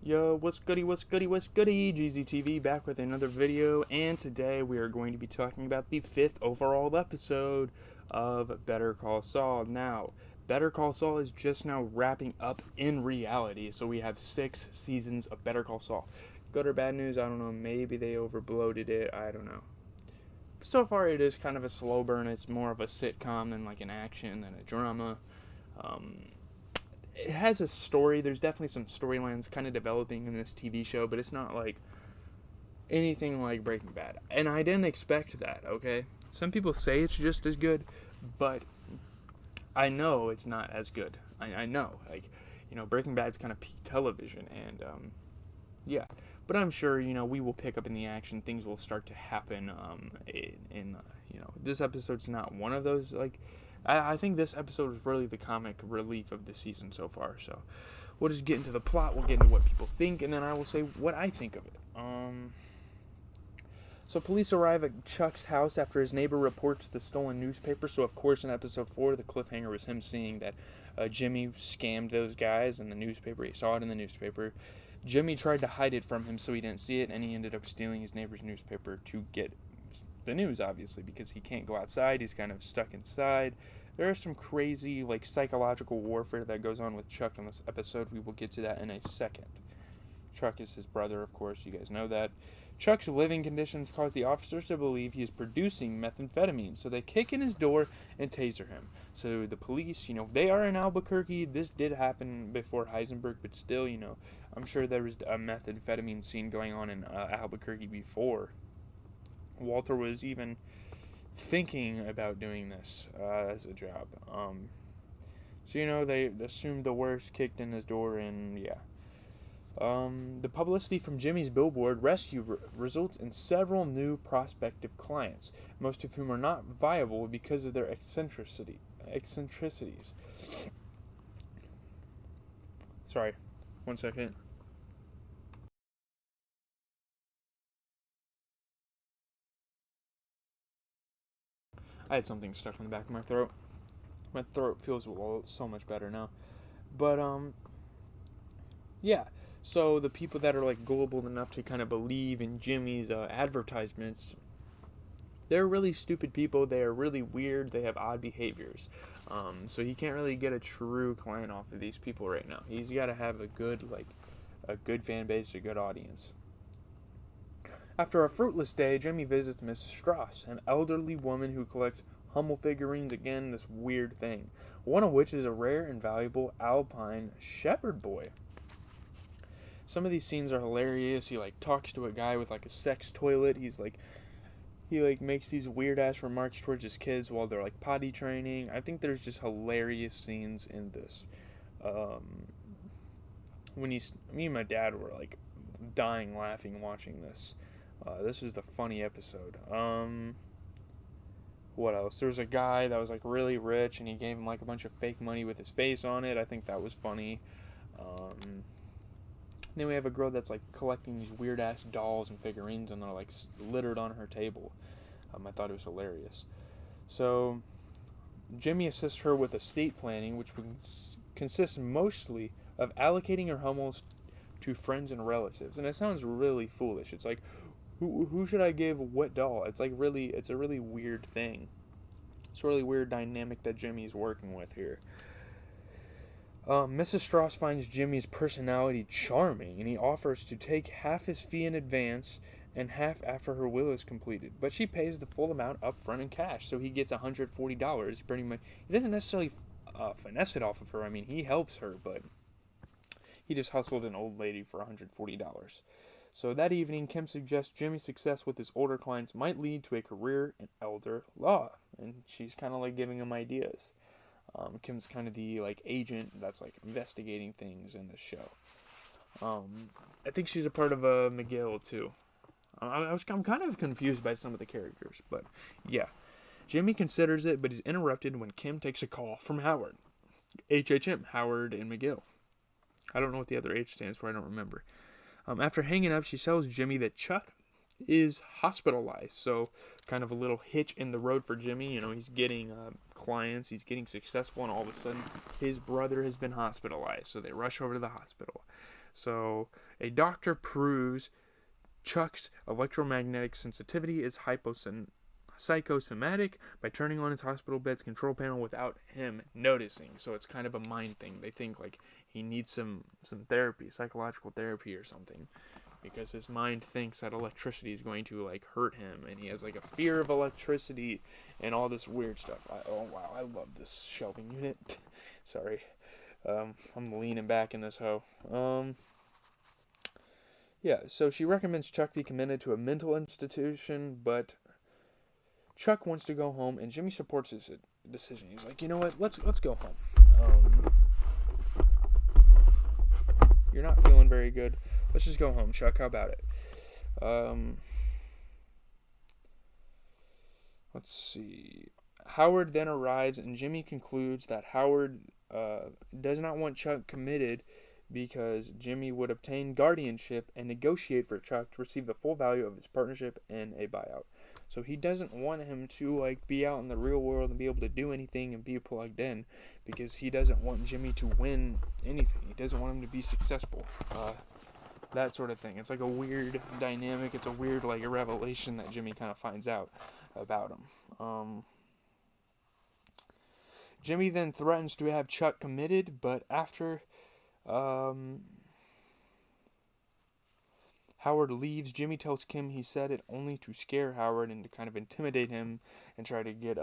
Yo, what's goody, what's goody, what's goody? GZTV back with another video, and today we are going to be talking about the 5th overall episode of Better Call Saul. Now, Better Call Saul is just now wrapping up in reality, so we have 6 seasons of Better Call Saul. Good or bad news, I don't know, maybe they overbloated it, I don't know. So far it is kind of a slow burn, it's more of a sitcom than like an action than a drama. It has a story. There's definitely some storylines kind of developing in this TV show, but it's not like anything like Breaking Bad. And I didn't expect that, okay? Some people say it's just as good, but I know it's not as good. I know. Like, Breaking Bad's kind of peak television, and, yeah. But I'm sure, we will pick up in the action. Things will start to happen this episode's not one of those, like, I think this episode is really the comic relief of the season so far. So we'll just get into the plot. We'll get into what people think, and then I will say what I think of it. So police arrive at Chuck's house after his neighbor reports the stolen newspaper. So of course in episode 4, the cliffhanger was him seeing that Jimmy scammed those guys in the newspaper. He saw it in the newspaper. Jimmy tried to hide it from him so he didn't see it, and he ended up stealing his neighbor's newspaper to get the news, obviously, because he can't go outside. He's kind of stuck inside. There is some crazy, like, psychological warfare that goes on with Chuck in this episode. We will get to that in a second. Chuck is his brother, of course. You guys know that. Chuck's living conditions cause the officers to believe he is producing methamphetamine, so they kick in his door and taser him. So the police, they are in Albuquerque. This did happen before Heisenberg, but still, I'm sure there was a methamphetamine scene going on in Albuquerque before Walter was even thinking about doing this as a job. So, they assumed the worst, kicked in his door, and yeah. The publicity from Jimmy's billboard rescue results in several new prospective clients, most of whom are not viable because of their eccentricities. Sorry, 1 second. I had something stuck in the back of my throat. My throat feels so much better now. But, yeah. So the people that are, like, gullible enough to kind of believe in Jimmy's advertisements, they're really stupid people. They are really weird. They have odd behaviors. So he can't really get a true client off of these people right now. He's got to have a good fan base, a good audience. After a fruitless day, Jimmy visits Mrs. Strauss, an elderly woman who collects Hummel figurines, again, this weird thing, one of which is a rare and valuable Alpine shepherd boy. Some of these scenes are hilarious. He, talks to a guy with, a sex toilet. He makes these weird-ass remarks towards his kids while they're, potty training. I think there's just hilarious scenes in this. Me and my dad were, dying laughing watching this. This was the funny episode. What else? There was a guy that was really rich, and he gave him a bunch of fake money with his face on it. I think that was funny. Then we have a girl that's collecting these weird ass dolls and figurines, and they're littered on her table. I thought it was hilarious. So Jimmy assists her with estate planning, which consists mostly of allocating her Hummels to friends and relatives, and it sounds really foolish. It's who should I give what doll? It's it's a really weird thing. It's a really weird dynamic that Jimmy's working with here. Mrs. Strauss finds Jimmy's personality charming, and he offers to take half his fee in advance and half after her will is completed. But she pays the full amount up front in cash, so he gets $140. Pretty much, he doesn't necessarily finesse it off of her. I mean, he helps her, but he just hustled an old lady for $140. So that evening, Kim suggests Jimmy's success with his older clients might lead to a career in elder law, and she's kind of giving him ideas. Kim's kind of the agent that's investigating things in the show. I think she's a part of McGill too. I'm kind of confused by some of the characters, but yeah. Jimmy considers it, but he's interrupted when Kim takes a call from Howard. HHM, Howard and McGill. I don't know what the other H stands for. I don't remember. After hanging up, she tells Jimmy that Chuck is hospitalized. So kind of a little hitch in the road for Jimmy. He's getting clients, he's getting successful, and all of a sudden his brother has been hospitalized. So they rush over to the hospital. So a doctor proves Chuck's electromagnetic sensitivity is psychosomatic by turning on his hospital bed's control panel without him noticing. So it's kind of a mind thing. They think like he needs some therapy, psychological therapy or something, because his mind thinks that electricity is going to like hurt him, and he has like a fear of electricity and all this weird stuff. Oh wow, I love this shelving unit. Sorry, I'm leaning back in this hoe. Yeah, so she recommends Chuck be committed to a mental institution, but Chuck wants to go home, and Jimmy supports his decision. He's like, you know what, let's go home. You're not feeling very good. Let's just go home, Chuck. How about it? Let's see. Howard then arrives, and Jimmy concludes that Howard does not want Chuck committed because Jimmy would obtain guardianship and negotiate for Chuck to receive the full value of his partnership and a buyout. So he doesn't want him to like be out in the real world and be able to do anything and be plugged in, because he doesn't want Jimmy to win anything. He doesn't want him to be successful. That sort of thing. It's like a weird dynamic. It's a weird like a revelation that Jimmy kind of finds out about him. Jimmy then threatens to have Chuck committed, but after Howard leaves, Jimmy tells Kim he said it only to scare Howard and to kind of intimidate him and try to get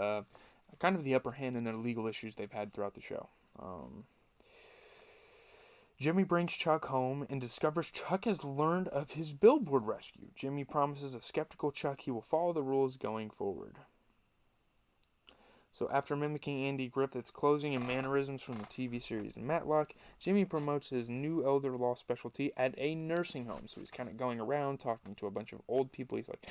kind of the upper hand in their legal issues they've had throughout the show. Jimmy brings Chuck home and discovers Chuck has learned of his billboard rescue. Jimmy promises a skeptical Chuck he will follow the rules going forward. So after mimicking Andy Griffith's closing and mannerisms from the TV series Matlock, Jimmy promotes his new elder law specialty at a nursing home. So he's kind of going around talking to a bunch of old people. He's like,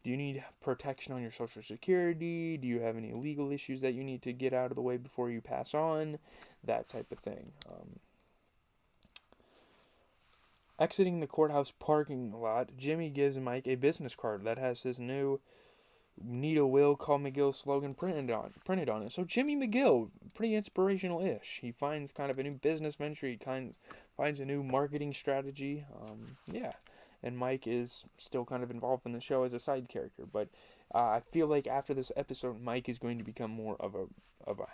do you need protection on your Social Security? Do you have any legal issues that you need to get out of the way before you pass on? That type of thing. Exiting the courthouse parking lot, Jimmy gives Mike a business card that has his new "Need a will, call McGill" slogan printed on it. So Jimmy McGill, pretty inspirational-ish. He finds kind of a new business venture. He finds a new marketing strategy. And Mike is still kind of involved in the show as a side character. But I feel like after this episode, Mike is going to become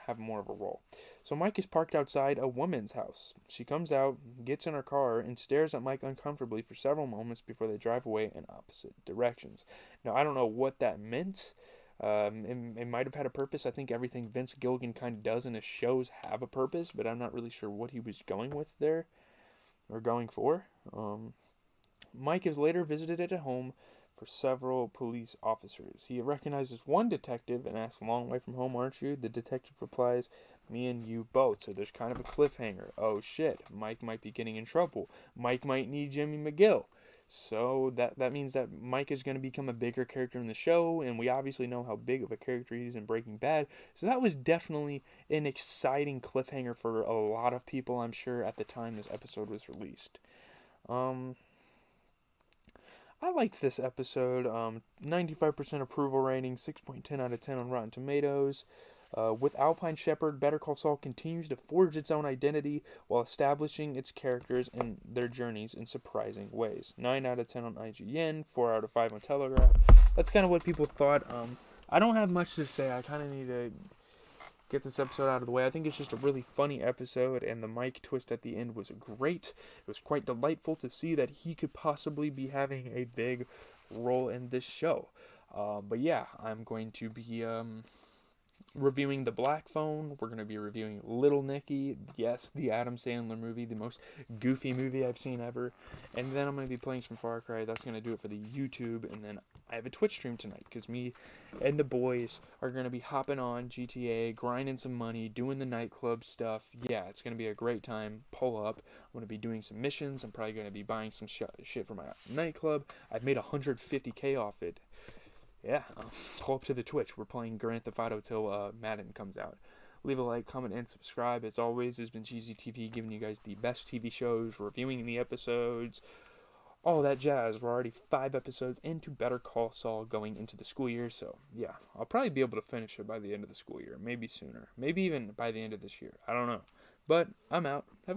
have more of a role. So Mike is parked outside a woman's house. She comes out, gets in her car, and stares at Mike uncomfortably for several moments before they drive away in opposite directions. Now, I don't know what that meant. It might have had a purpose. I think everything Vince Gilligan kind of does in his shows have a purpose, but I'm not really sure what he was going with there, or going for. Mike is later visited at a home for several police officers. He recognizes one detective and asks, "Long way from home, aren't you?" The detective replies, "Me and you both." So there's kind of a cliffhanger. Oh shit, Mike might be getting in trouble. Mike might need Jimmy McGill. So that means that Mike is going to become a bigger character in the show, and we obviously know how big of a character he is in Breaking Bad. So that was definitely an exciting cliffhanger for a lot of people, I'm sure, at the time this episode was released. I liked this episode. 95% approval rating, 6.10 out of 10 on Rotten Tomatoes. With Alpine Shepherd, Better Call Saul continues to forge its own identity while establishing its characters and their journeys in surprising ways. 9 out of 10 on IGN, 4 out of 5 on Telegraph. That's kind of what people thought. I don't have much to say. I kind of need to get this episode out of the way. I think it's just a really funny episode, and the Mike twist at the end was great. It was quite delightful to see that he could possibly be having a big role in this show. But yeah, I'm going to be reviewing The Black Phone. We're going to be reviewing Little Nicky. Yes, the Adam Sandler movie, the most goofy movie I've seen ever. And then I'm going to be playing some Far Cry. That's going to do it for the YouTube. And then I have a Twitch stream tonight because me and the boys are going to be hopping on GTA, grinding some money, doing the nightclub stuff. Yeah, it's going to be a great time. Pull up. I'm going to be doing some missions. I'm probably going to be buying some shit for my nightclub. I've made $150K off it. Yeah, pull up to the Twitch. We're playing Grand Theft Auto till Madden comes out. Leave a like, comment, and subscribe. As always, it's been Cheesy TV giving you guys the best TV shows, reviewing the episodes, all that jazz. We're already 5 episodes into Better Call Saul going into the school year. So, yeah, I'll probably be able to finish it by the end of the school year. Maybe sooner. Maybe even by the end of this year. I don't know. But I'm out. Have